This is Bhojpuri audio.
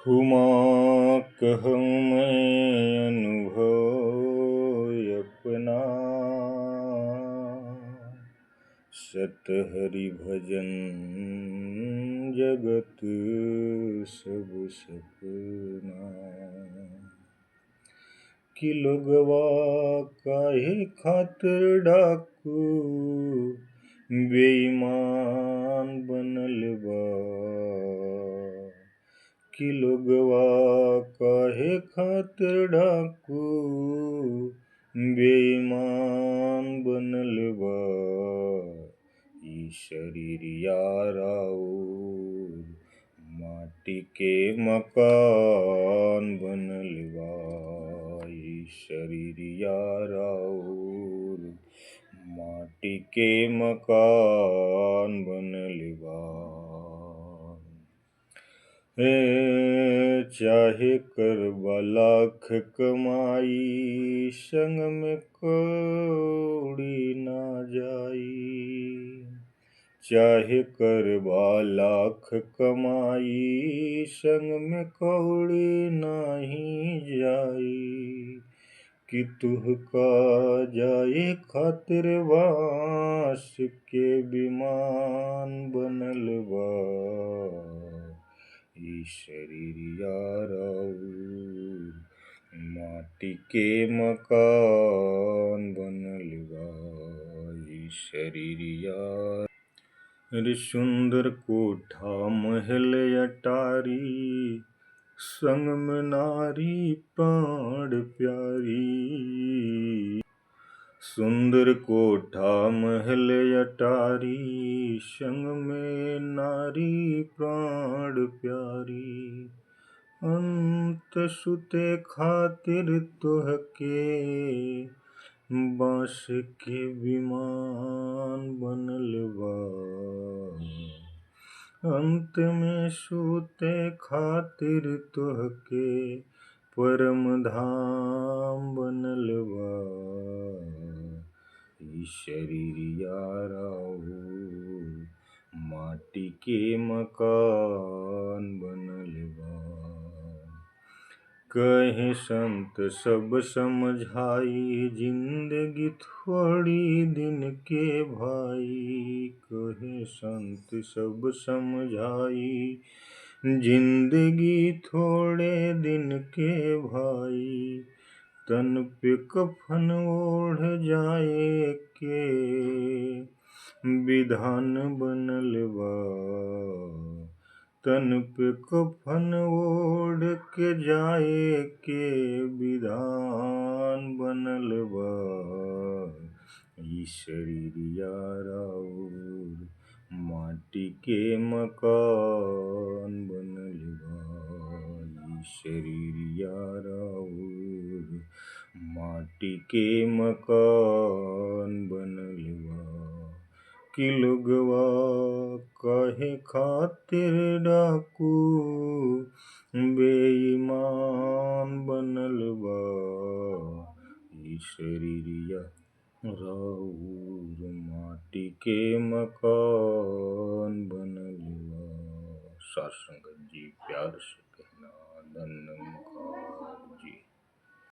हुमा कहूँ मैं अनुभव अपना, सत हरि भजन जगत सब सपना। कि लोगवा काहे खातिर डाकू बेईमान बनल बा। कि लोगवा काहे खातिर डाकू बेईमान बनल बा। ई शरीरिया राउर माटी के मकान बनल बा। ई शरीरिया राउर माटी के मकान बनल बा। चाहे करबा लाख कमाई, संग में कौड़ी ना जाई। चाहे करबा लाख कमाई, संग में कौड़ी नाही जाई। कि तुहका जाए खातिर बांस के विमान बनल बा। ई शरीरिया राउर माटी के मकान बनल बा। ई शरीरिया रे सुंदर कोठा महल अटारी, संग में नारी प्राण प्यारी। सुंदर कोठा महल अटारी, संग में नारी प्राण प्यारी। अंत सुते खातिर तोहके बांस के विमान बनल बा। अंत में सूते खातिर तोहके परम धाम बनल बा। ई शरीरिया राउर माटी के मकान बनल बा। कहे संत सब समझाई, जिंदगी थोड़ी दिन के भाई। कहे संत सब समझाई, जिंदगी थोड़े दिन के भाई। तन पे कफन ओढ़ जाए के विधान बनल बा। तन पे कफन ओढ़ के जाए के विधान बनल बा। ई शरीरिया राउर माटी के मकान बनल बा। ई शरीरिया राउर माटी के मकान बनल बा। कि लोगवा काहे खातिर डाकू बेईमान बनल बा। ई शरीरिया राउर माटी के मकान बनल बा। साथ संगत जी प्यार से कहना, नमस्कार।